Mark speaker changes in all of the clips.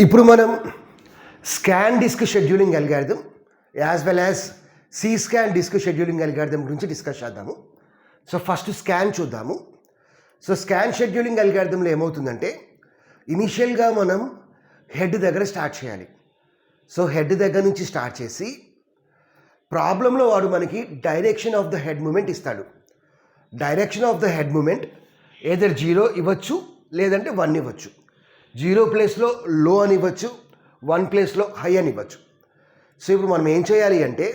Speaker 1: ఇప్పుడు మనం scan disk scheduling algorithm as well as C scan disk scheduling algorithm గురించి discuss చేద్దాము. So first scan చూద్దాము. So scan scheduling అల్గారిథంలో ఏమవుతుందంటే ఇనిషియల్గా మనం హెడ్ దగ్గర స్టార్ట్ చేయాలి. సో హెడ్ దగ్గర నుంచి స్టార్ట్ చేసి ప్రాబ్లంలో వాడు మనకి direction of the head movement ఇస్తాడు. Direction of the head movement either 0 ఇవ్వచ్చు లేదంటే 1 ఇవ్వచ్చు. 0 ప్లేస్లో లో అని ఇవ్వచ్చు, 1 ప్లేస్లో హై అని ఇవ్వచ్చు. సో ఇప్పుడు మనం ఏం చేయాలి అంటే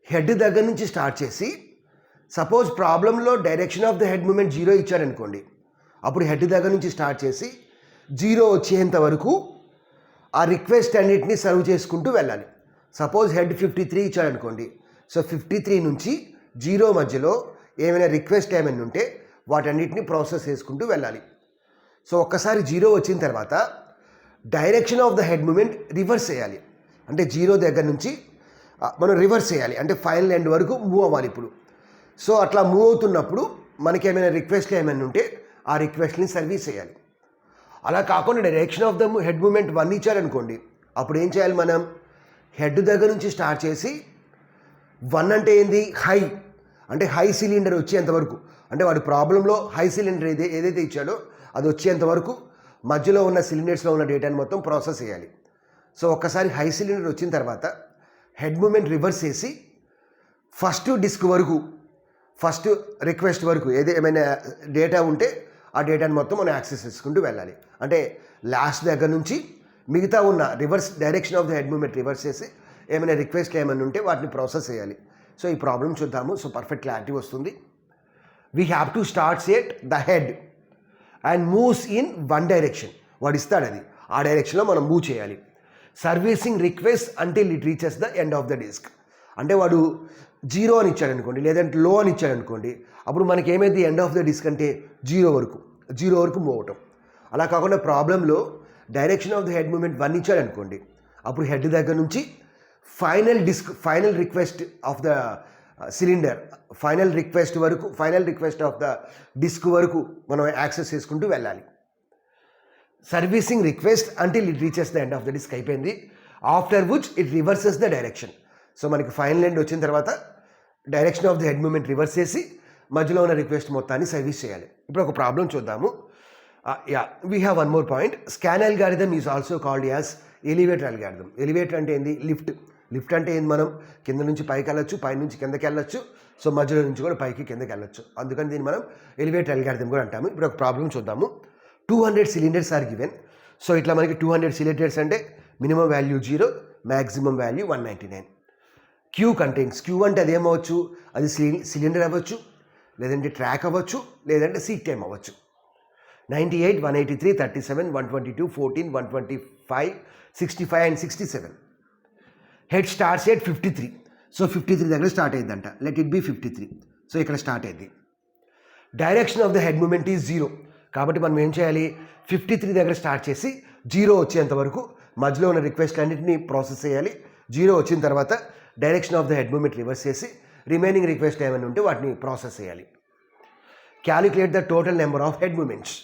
Speaker 1: హెడ్ దగ్గర నుంచి స్టార్ట్ చేసి సపోజ్ ప్రాబ్లంలో direction of the head movement 0 ఇచ్చారనుకోండి, అప్పుడు హెడ్ దగ్గర నుంచి స్టార్ట్ చేసి 0 వచ్చేంత వరకు ఆ రిక్వెస్ట్ అన్నిటిని సర్వ్ చేసుకుంటూ వెళ్ళాలి. సపోజ్ హెడ్ 53 ఇచ్చారనుకోండి, సో 53 నుంచి 0 మధ్యలో ఏమైనా రిక్వెస్ట్ ఏమైనా ఉంటే వాటన్నిటిని ప్రాసెస్ చేసుకుంటూ వెళ్ళాలి. సో ఒక్కసారి 0 వచ్చిన తర్వాత direction of the head movement reverse చేయాలి. అంటే 0 దగ్గర నుంచి మనం రివర్స్ చేయాలి, అంటే ఫైనల్ ఎండ్ వరకు మూవ్ అవ్వాలి ఇప్పుడు. సో అట్లా మూవ్ అవుతున్నప్పుడు మనకి ఏమైనా రిక్వెస్ట్లు ఏమైనా ఉంటే ఆ రిక్వెస్ట్ని సర్వీస్ చేయాలి. అలా కాకుండా direction of the head movement 1 ఇచ్చారనుకోండి, అప్పుడు ఏం చేయాలి, మనం హెడ్ దగ్గర నుంచి స్టార్ట్ చేసి 1 అంటే ఏంది, హై, అంటే హై సిలిండర్ వచ్చేంతవరకు, అంటే వాడి ప్రాబ్లంలో హై సిలిండర్ ఏదైతే ఇచ్చాడో అది వచ్చేంత వరకు మధ్యలో ఉన్న సిలిండర్స్లో ఉన్న డేటాని మొత్తం ప్రాసెస్ చేయాలి. సో ఒక్కసారి హై సిలిండర్ వచ్చిన తర్వాత హెడ్ మూమెంట్ రివర్స్ చేసి ఫస్ట్ డిస్క్ వరకు, ఫస్ట్ రిక్వెస్ట్ వరకు ఏమైనా డేటా ఉంటే ఆ డేటాని మొత్తం మనం యాక్సెస్ చేసుకుంటూ వెళ్ళాలి. అంటే లాస్ట్ దగ్గర నుంచి మిగతా ఉన్న reverse direction of the head movement reverse చేసి ఏమైనా రిక్వెస్ట్లు ఏమైనా ఉంటే వాటిని ప్రాసెస్ చేయాలి. సో ఈ ప్రాబ్లం చూద్దాము. సో పర్ఫెక్ట్ క్లారిటీ వస్తుంది. We have to starts at the head and moves in 1 direction. వాడు ఇస్తాడు, అది ఆ డైరెక్షన్లో మనం మూవ్ చేయాలి. Servicing request until it reaches the end of the disk. అంటే వాడు 0 అని ఇచ్చాడు అనుకోండి, లేదంటే లో అని ఇచ్చాడు అనుకోండి, అప్పుడు మనకి ఏమైంది, ఎండ్ ఆఫ్ ద డిస్క్ అంటే 0 వరకు మూవ్ అవటం. అలా కాకుండా ప్రాబ్లంలో direction of the head movement 1 ఇచ్చాడు అనుకోండి, అప్పుడు హెడ్ దగ్గర నుంచి final request of the cylinder, final request of the disk వరకు మనం యాక్సెస్ చేసుకుంటూ వెళ్ళాలి. Servicing request until it reaches the end of the disk అయిపోయింది. After which it reverses the direction. So మనకి ఫైనల్ ఎండ్ వచ్చిన తర్వాత direction of the head movement reverse చేసి మధ్యలో ఉన్న రిక్వెస్ట్ మొత్తాన్ని సర్వీస్ చేయాలి. ఇప్పుడు ఒక ప్రాబ్లం చూద్దాము. We have one more point. Scan algorithm is also called as elevator algorithm. Elevator అంటే ఏంది, లిఫ్ట్ అంటే ఏంది, మనం కింద నుంచి పైకి వెళ్ళొచ్చు, పై నుంచి కిందకి వెళ్ళొచ్చు, సో మధ్యలో నుంచి కూడా పైకి కిందకి వెళ్ళొచ్చు. అందుకని దీన్ని మనం ఎలివేటర్ అల్గారిథం కూడా అంటాము. ఇప్పుడు ఒక ప్రాబ్లం చూద్దాము. 200 సిలిండర్స్ ఆర్ గివెన్. సో ఇట్లా మనకి 200 సిలిండర్స్ అంటే minimum value 0, maximum value 199. Queue contains, queue అంటే అదేమవచ్చు, అది సిలిండర్ అవ్వచ్చు, లేదంటే ట్రాక్ అవ్వచ్చు, లేదంటే సీట్ టైం అవ్వచ్చు. 98, 183, 37, 122, 14, 125, 65 and 67. Head starts at 53. So 53 దగ్గర స్టార్ట్ అయ్యిందంట. Let it be 53. సో ఇక్కడ స్టార్ట్ అయింది. Direction of the head movement is 0. కాబట్టి మనం ఏం చేయాలి, 53 దగ్గర స్టార్ట్ చేసి 0 వచ్చేంత వరకు మధ్యలో ఉన్న రిక్వెస్ట్ అన్నింటినీ ప్రాసెస్ చేయాలి. 0 వచ్చిన తర్వాత direction of the head movement reverse చేసి రిమైనింగ్ రిక్వెస్ట్ ఏమైనా ఉంటే వాటిని ప్రాసెస్ చేయాలి. Calculate the total number of head movements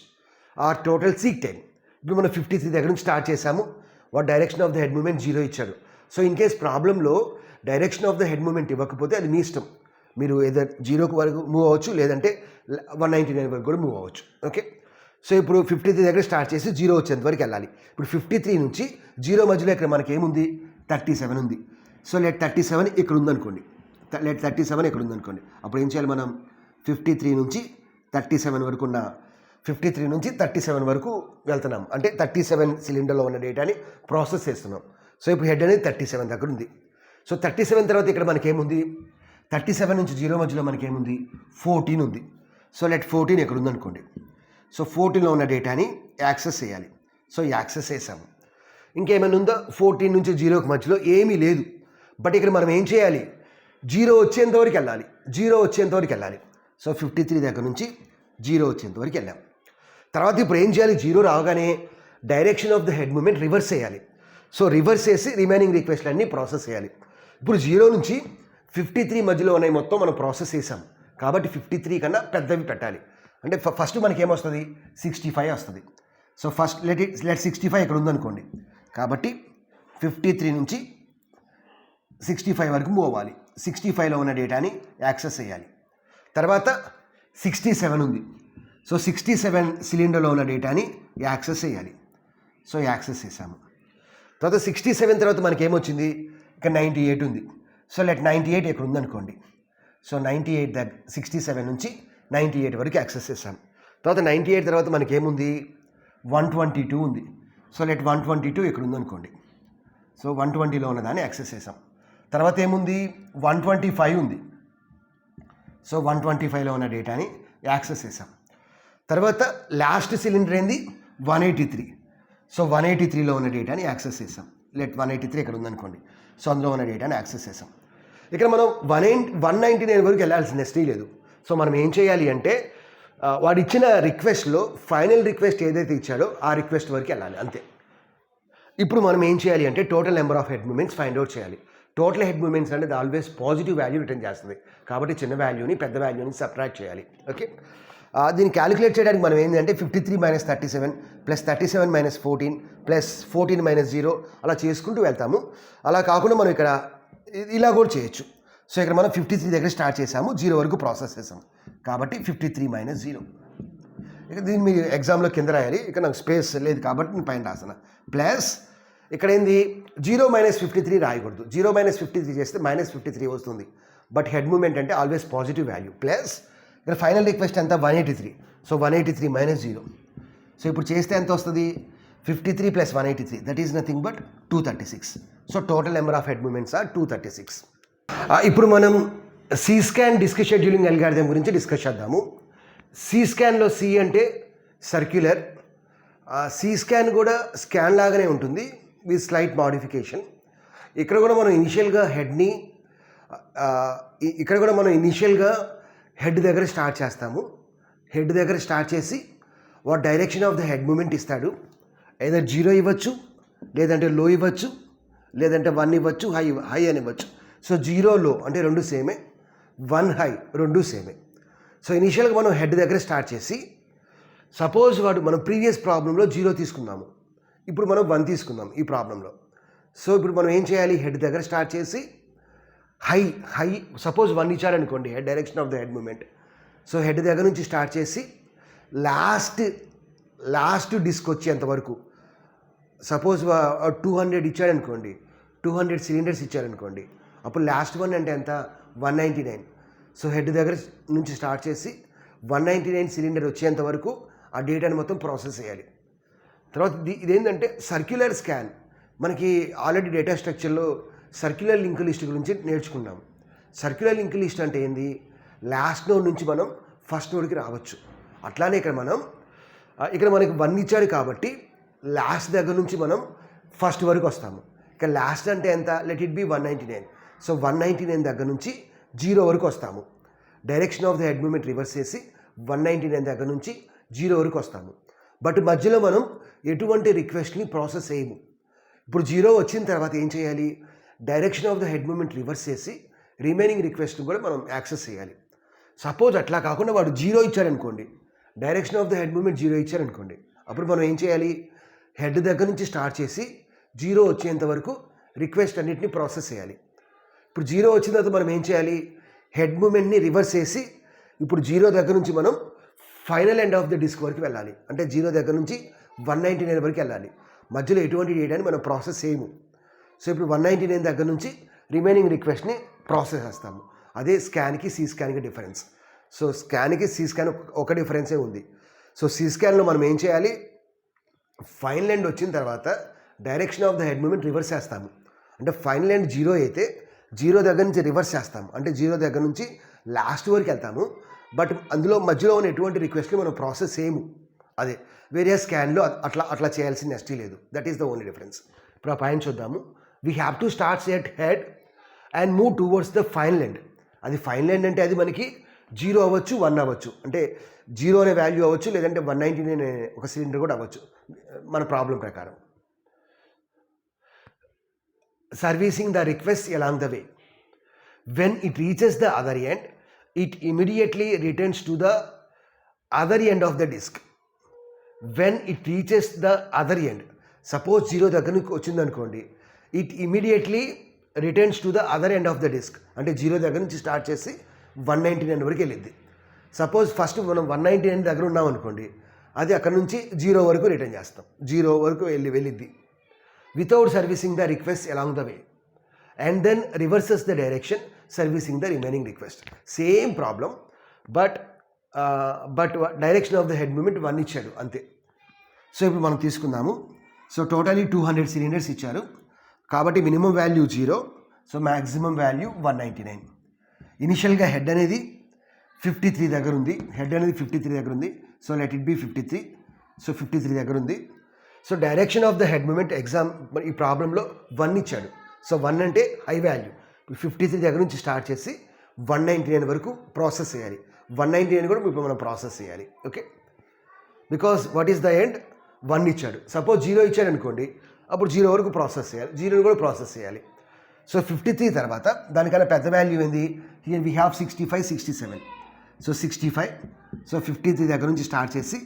Speaker 1: or total seek time. ఇప్పుడు మనం 53 దగ్గర నుంచి స్టార్ట్ చేసాము. What direction of the head movement 0 ఇచ్చాడు. సో ఇన్ కేస్ ప్రాబ్లంలో direction of the head movement ఇవ్వకపోతే అది మీ ఇష్టం, మీరు ఏదర్ 0 వరకు మూవ్ అవ్వచ్చు, లేదంటే 199 వరకు కూడా మూవ్ అవ్వచ్చు. ఓకే, సో ఇప్పుడు 53 దగ్గర స్టార్ట్ చేసి 0 వచ్చేంత వరకు వెళ్ళాలి. ఇప్పుడు 53 నుంచి 0 మధ్యలో ఇక్కడ మనకి ఏముంది, 37 ఉంది. సో లెట్ 37 ఇక్కడ ఉందనుకోండి, అప్పుడు ఏం చేయాలి, మనం 53 నుంచి 37 వరకు ఉన్న 53 నుంచి 37 వరకు వెళ్తున్నాం, అంటే 37 సిలిండర్లో ఉన్న డేటాని ప్రాసెస్ చేస్తున్నాం. సో ఇప్పుడు హెడ్ అనేది 37 దగ్గర ఉంది. సో 37 తర్వాత ఇక్కడ మనకేముంది, 37 నుంచి 0 మధ్యలో మనకేముంది, 14 ఉంది. సో లెట్ 14 ఇక్కడ ఉందనుకోండి. సో 14లో ఉన్న డేటాని యాక్సెస్ చేయాలి. సో యాక్సెస్ చేసాము. ఇంకేమైనా ఉందో, 14 నుంచి 0కి మధ్యలో ఏమీ లేదు. బట్ ఇక్కడ మనం ఏం చేయాలి, 0 వచ్చేంత వరకు వెళ్ళాలి. సో 53 దగ్గర నుంచి 0 వచ్చేంత వరకు వెళ్ళాం. తర్వాత ఇప్పుడు ఏం చేయాలి, 0 రాగానే direction of the head movement reverse చేయాలి. సో రివర్స్ చేసి రిమైనింగ్ రిక్వెస్ట్లన్నీ ప్రాసెస్ చేయాలి. ఇప్పుడు 0 నుంచి 53 మధ్యలో ఉన్నాయి మొత్తం మనం ప్రాసెస్ చేసాం, కాబట్టి 53 కన్నా పెద్దవి పెట్టాలి. అంటే ఫస్ట్ మనకి ఏమొస్తుంది, 65 వస్తుంది. సో ఫస్ట్ లెట్ 65 ఇక్కడ ఉందనుకోండి, కాబట్టి 53 నుంచి 65 వరకు మూవ్ అవ్వాలి. 65లో ఉన్న డేటాని యాక్సెస్ చేయాలి. తర్వాత 67 ఉంది. సో 67 సిలిండర్లో ఉన్న డేటాని యాక్సెస్ చేయాలి. సో యాక్సెస్ చేసాము. తర్వాత 67 తర్వాత మనకి ఏమొచ్చింది, ఇక్కడ 98 ఉంది. సో లెట్ 98 ఇక్కడ ఉందనుకోండి. సో 98 దగ్గర 67 నుంచి 98 వరకు యాక్సెస్ చేసాం. తర్వాత 98 తర్వాత మనకి ఏముంది, 122 ఉంది. సో లెట్ 122 ఇక్కడ ఉందనుకోండి. సో 120లో ఉన్నదాన్ని యాక్సెస్ చేసాం. తర్వాత ఏముంది, 125 ఉంది. సో 125లో ఉన్న డేటాని యాక్సెస్ చేసాం. తర్వాత లాస్ట్ సిలిండర్ ఏంది, 183. సో 183లో ఉన్న డేటాని యాక్సెస్ చేసాం. లెట్ 183 ఇక్కడ ఉందనుకోండి. సో అందులో ఉన్న డేటాని యాక్సెస్ చేసాం. ఇక్కడ మనం 199 వరకు వెళ్ళాల్సిన నెస్టీ లేదు. సో మనం ఏం చేయాలి అంటే వాడు ఇచ్చిన రిక్వెస్ట్లో ఫైనల్ రిక్వెస్ట్ ఏదైతే ఇచ్చాడో ఆ రిక్వెస్ట్ వరకు వెళ్ళాలి, అంతే. ఇప్పుడు మనం ఏం చేయాలి అంటే total number of head movements find out చేయాలి. టోటల్ హెడ్ మూమెంట్స్ అనేది ఆల్వేస్ పాజిటివ్ వాల్యూ రిటర్న్ చేస్తుంది. కాబట్టి చిన్న వాల్యూని పెద్ద వాల్యూని సబ్ట్రాక్ట్ చేయాలి. ఓకే, దీన్ని క్యాలిక్యులేట్ చేయడానికి మనం ఏంటంటే 53 - 37 + 37 - 14 + 14 - 0 అలా చేసుకుంటూ వెళ్తాము. అలా కాకుండా మనం ఇక్కడ ఇలా కూడా చేయొచ్చు. సో ఇక్కడ మనం 53 దగ్గర స్టార్ట్ చేసాము, 0 వరకు ప్రాసెస్ చేసాము. కాబట్టి 53 - 0. ఇక దీన్ని మీరు ఎగ్జామ్లో కింద రాయాలి. ఇక్కడ నాకు స్పేస్ లేదు కాబట్టి నేను పైన రాసిన. ప్లస్ ఇక్కడ ఏంది, 0 - 53 రాయకూడదు. 0 - 53 చేస్తే -53 వస్తుంది. బట్ హెడ్ మూమెంట్ అంటే ఆల్వేస్ పాజిటివ్ వాల్యూ. ప్లస్ ఇక్కడ ఫైనల్ రిక్వెస్ట్ ఎంత, 183. సో 183 - 0. సో ఇప్పుడు చేస్తే ఎంత వస్తుంది, 53 + 183, that is nothing but 236. So total number of head movements are 236. ఇప్పుడు మనం C scan disk scheduling algorithm గురించి డిస్కస్ చేద్దాము. సి స్కాన్లో సి అంటే సర్క్యులర్, సి స్కాన్ కూడా స్కాన్ లాగానే ఉంటుంది విత్ స్లైట్ మాడిఫికేషన్. ఇక్కడ కూడా మనం ఇనిషియల్గా హెడ్ దగ్గర స్టార్ట్ చేస్తాము. హెడ్ దగ్గర స్టార్ట్ చేసి what direction of the head movement ఇస్తాడు. ఏదో 0 ఇవ్వచ్చు, లేదంటే లో ఇవ్వచ్చు, లేదంటే 1 ఇవ్వచ్చు, హై అని ఇవ్వచ్చు. సో 0 లో అంటే రెండు సేమే, 1 హై రెండు సేమే. సో ఇనిషియల్గా మనం హెడ్ దగ్గర స్టార్ట్ చేసి సపోజ్ మనం ప్రీవియస్ ప్రాబ్లంలో 0 తీసుకున్నాము, ఇప్పుడు మనం 1 తీసుకుందాం ఈ ప్రాబ్లంలో. సో ఇప్పుడు మనం ఏం చేయాలి, హెడ్ దగ్గర స్టార్ట్ చేసి హై సపోజ్ 1 ఇచ్చారనుకోండి head direction of the head moment. So head దగ్గర నుంచి స్టార్ట్ చేసి లాస్ట్ డిస్క్ వచ్చేంత వరకు, సపోజ్ 200 ఇచ్చారనుకోండి, 200 సిలిండర్స్ ఇచ్చారనుకోండి, అప్పుడు లాస్ట్ వన్ అంటే ఎంత, 199. సో హెడ్ దగ్గర నుంచి స్టార్ట్ చేసి 199 సిలిండర్ వచ్చేంత వరకు ఆ డేటాని మొత్తం ప్రాసెస్ చేయాలి. తర్వాత ఇదేంటంటే సర్క్యులర్ స్కాన్. మనకి ఆల్రెడీ డేటా స్ట్రక్చర్లో సర్క్యులర్ లింక్ లిస్ట్ గురించి నేర్చుకున్నాం. సర్క్యులర్ లింక్ లిస్ట్ అంటే ఏంది, లాస్ట్ నోడ్ నుంచి మనం ఫస్ట్ నోడ్కి రావచ్చు. అట్లానే ఇక్కడ మనకి 1 ఇచ్చాడు కాబట్టి లాస్ట్ దగ్గర నుంచి మనం ఫస్ట్ వరకు వస్తాము. ఇక్కడ లాస్ట్ అంటే ఎంత, లెట్ ఇట్ బి 199. సో 199 దగ్గర నుంచి 0 వరకు వస్తాము. Direction of the head movement reverse చేసి 199 దగ్గర నుంచి 0 వరకు వస్తాము. బట్ మధ్యలో మనం ఎటువంటి రిక్వెస్ట్ని ప్రాసెస్ చేయము. ఇప్పుడు 0 వచ్చిన తర్వాత ఏం చేయాలి, direction of the head movement reverse చేసి రిమైనింగ్ రిక్వెస్ట్ని కూడా మనం యాక్సెస్ చేయాలి. సపోజ్ అట్లా కాకుండా వాడు 0 ఇచ్చారనుకోండి, direction of the head movement 0 ఇచ్చారనుకోండి, అప్పుడు మనం ఏం చేయాలి, హెడ్ దగ్గర నుంచి స్టార్ట్ చేసి 0 వచ్చేంత వరకు రిక్వెస్ట్ అన్నిటిని ప్రాసెస్ చేయాలి. ఇప్పుడు 0 వచ్చిన తర్వాత మనం ఏం చేయాలి, హెడ్ మూమెంట్ని రివర్స్ చేసి ఇప్పుడు 0 దగ్గర నుంచి మనం final end of the disk వరకు వెళ్ళాలి. అంటే 0 దగ్గర నుంచి 199 వరకు వెళ్ళాలి. మధ్యలో ఎటువంటి డేటాని మనం ప్రాసెస్ చేయము. సో ఇప్పుడు 199 దగ్గర నుంచి రిమైనింగ్ రిక్వెస్ట్ని ప్రాసెస్ చేస్తాము. అదే స్కాన్కి సి స్కాన్కి డిఫరెన్స్. సో స్కాన్కి సి స్కాన్ ఒక డిఫరెన్సే ఉంది. సో సి స్కాన్లో మనం ఏం చేయాలి, ఫైనల్ ఎండ్ వచ్చిన తర్వాత direction of the head movement reverse చేస్తాము. అంటే ఫైనల్ ఎండ్ 0 అయితే 0 దగ్గర నుంచి రివర్స్ చేస్తాము. అంటే 0 దగ్గర నుంచి లాస్ట్ వరకు వెళ్తాము. బట్ అందులో మధ్యలో ఉన్న ఎటువంటి రిక్వెస్ట్ని మనం ప్రాసెస్ చేయము. అదే వేరే స్కాన్లో అట్లా చేయాల్సిన నెస్టీ లేదు. That is the only difference. ఇప్పుడు ఆ పాయింట్ చూద్దాము. We have to start at head and move towards the final end. అది ఫైనల్ ఎండ్ అంటే అది మనకి 0 అవ్వచ్చు, 1 అవ్వచ్చు. అంటే 0 అనే వాల్యూ అవ్వచ్చు, లేదంటే 199 అనే ఒక సిలిండర్ కూడా అవ్వచ్చు మన ప్రాబ్లం ప్రకారం. Servicing the request along the way. When it reaches the other end, it immediately returns to the other end of the disk. When it reaches the other end, suppose 0 దగ్గర నుంచి వచ్చిందనుకోండి, it immediately returns to the other end of the disk. అంటే 0 దగ్గర నుంచి start చేసి 199 వరకు వెళ్ళిద్ది. Suppose first మనం 199 దగ్గర ఉన్నాం అనుకోండి, అది అక్కడ నుంచి 0 వరకు రిటర్న్ చేస్తాం. 0 వరకు వెళ్ళిద్ది without servicing the request along the way, and then reverses the direction servicing the remaining request. Same problem, but direction of the head movement 1 ఇచ్చాడు అంతే. సో ఇప్పుడు మనం తీసుకుందాము. సో టోటలీ 200 సిలిండర్స్ ఇచ్చారు కాబట్టి minimum value 0, so maximum value 199. ఇనిషియల్గా head అనేది 53 దగ్గర ఉంది. హెడ్ అనేది 53 దగ్గర ఉంది. So let it be 53. So 53 దగ్గర ఉంది. So direction of the head moment ఈ ప్రాబ్లంలో 1 ఇచ్చాడు. సో 1 అంటే హై వాల్యూ. 53 దగ్గర నుంచి స్టార్ట్ చేసి 199 వరకు ప్రాసెస్ చేయాలి. 199 కూడా ఇప్పుడు మనం ప్రాసెస్ చేయాలి. Okay, because what is the end? 1 ఇచ్చాడు. సపోజ్ 0 ఇచ్చాడు అనుకోండి, అప్పుడు 0 వరకు ప్రాసెస్ చేయాలి. 0 కూడా ప్రాసెస్ చేయాలి. సో 53 తర్వాత దానికన్నా పెద్ద వాల్యూ ఏంది? Here we have 65, 67. So 65. So 53 దగ్గర నుంచి స్టార్ట్ చేసి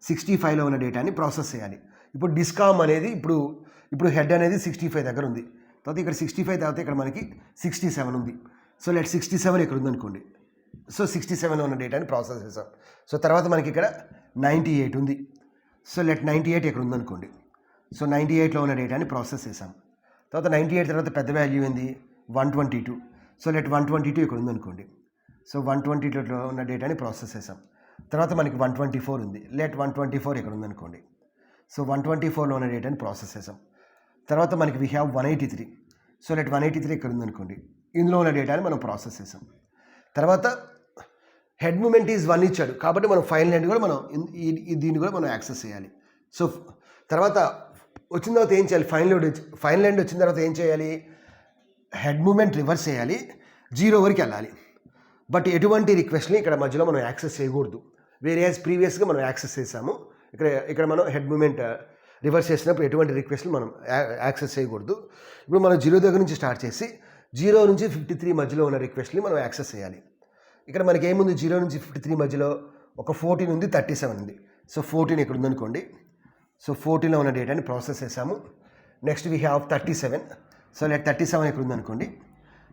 Speaker 1: 65లో ఉన్న డేటాని ప్రాసెస్ చేయాలి. ఇప్పుడు డిస్కామ్ అనేది ఇప్పుడు హెడ్ అనేది 65 దగ్గర ఉంది. తర్వాత ఇక్కడ 65 తర్వాత ఇక్కడ మనకి 67 ఉంది. సో లెట్ 67 ఇక్కడ ఉందనుకోండి. సో 67లో ఉన్న డేటాని ప్రాసెస్ చేసాం. సో తర్వాత మనకి ఇక్కడ 98 ఉంది. సో లెట్ 98 ఇక్కడ ఉందనుకోండి. సో 98లో ఉన్న డేటాని ప్రాసెస్ చేసాం. తర్వాత 98 తర్వాత పెద్ద వాల్యూ ఏంది? 122. సో లెట్ 122 ఇక్కడ ఉందనుకోండి. సో 122లో ఉన్న డేటాని ప్రాసెస్ చేసాం. తర్వాత మనకి 124 ఉంది. లెట్ 124 ఇక్కడ ఉందనుకోండి. సో 124లో ఉన్న డేటాని ప్రాసెస్ చేసాం. తర్వాత మనకి వీ హ్యావ్ 183. సో లెట్ 183 ఇక్కడ ఉందనుకోండి. ఇందులో ఉన్న డేటాని మనం ప్రాసెస్ చేసాం. తర్వాత హెడ్ మూమెంట్ ఈజ్ 1 ఇచ్చాడు కాబట్టి మనం ఫైనల్ ఎండ్ కూడా మనం దీన్ని కూడా మనం యాక్సెస్ చేయాలి. సో తర్వాత వచ్చిన తర్వాత ఏం చేయాలి? ఫైనల్ ఎండ్ వచ్చిన తర్వాత ఏం చేయాలి? హెడ్ మూమెంట్ రివర్స్ చేయాలి, 0 వరకు వెళ్ళాలి. బట్ ఎటువంటి రిక్వెస్ట్ని ఇక్కడ మధ్యలో మనం యాక్సెస్ చేయకూడదు. వేరే ప్రీవియస్గా మనం యాక్సెస్ చేసాము. ఇక్కడ మనం హెడ్ మూమెంట్ రివర్స్ చేసినప్పుడు ఎటువంటి రిక్వెస్ట్లు మనం యాక్సెస్ చేయకూడదు. ఇప్పుడు మనం 0 దగ్గర నుంచి స్టార్ట్ చేసి 0 నుంచి 53 మధ్యలో ఉన్న రిక్వెస్ట్ని మనం యాక్సెస్ చేయాలి. ఇక్కడ మనకి ఏముంది? 0 నుంచి 53 మధ్యలో ఒక 14 ఉంది, 37 ఉంది. సో 14 ఇక్కడ ఉందనుకోండి. సో 14లో ఉన్న డేటాని ప్రాసెస్ చేసాము. Next we have 37. So let 37 ఇక్కడ ఉందనుకోండి.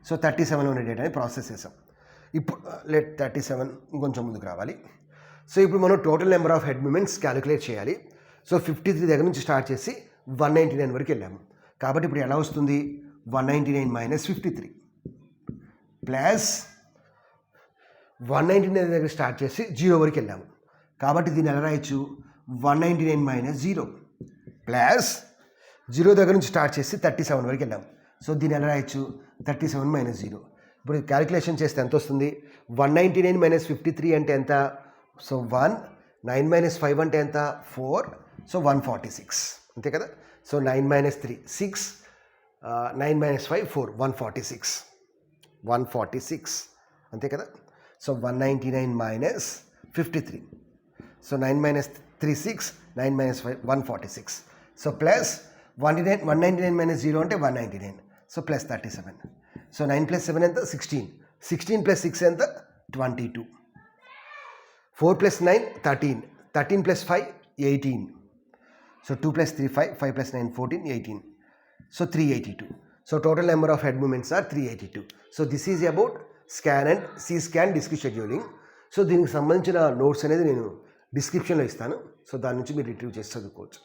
Speaker 1: సో 37లో ఉన్న డేటాని ప్రాసెస్ చేసాం. ఇప్పుడు లెట్ 37 ఇంకొంచెం ముందుకు రావాలి. సో ఇప్పుడు మనం total number of head movements calculate చేయాలి. సో 53 దగ్గర నుంచి స్టార్ట్ చేసి 199 వరకు వెళ్ళాము. కాబట్టి ఇప్పుడు ఎలా వస్తుంది? 199 మైనస్ 53 ప్లస్ 199 దగ్గర స్టార్ట్ చేసి 0 వరకు వెళ్ళాము. కాబట్టి దీన్ని ఎలా రాయొచ్చు? 199 మైనస్ 0 ప్లస్ 0 దగ్గర నుంచి స్టార్ట్ చేసి 37 వరకు వెళ్ళాము. సో దీన్ని ఎలా రాయొచ్చు? 37 మైనస్ 0. ఇప్పుడు క్యాలిక్యులేషన్ చేస్తే ఎంత వస్తుంది? 199 మైనస్ 53 అంటే ఎంత? సో 1, 9 మైనస్ 5 అంటే ఎంత? 4. సో 146 అంతే కదా. సో 9 మైనస్ 3 6, 9 మైనస్ 5 4, 146 అంతే కదా. So 199 minus 53. So 9 minus 3 6, 9 minus 5 146. So plus 199 minus 0 అంటే 199. So plus 37. సో 9 ప్లస్ 7 ఎంత? 16. 16 ప్లస్ 6 ఎంత? 22. 4 plus 9 13. 13 plus 5 18. So 2 plus 3 5, 5 plus 9 14, 18. So 382. So total number of head movements are 382. So this is about scan and C-SCAN disk scheduling. So దీనికి సంబంధించిన notes అనేది నేను డిస్క్రిప్షన్లో ఇస్తాను. So దాని నుంచి మీరు రిట్రీవ్ చేసి చదువుకోవచ్చు.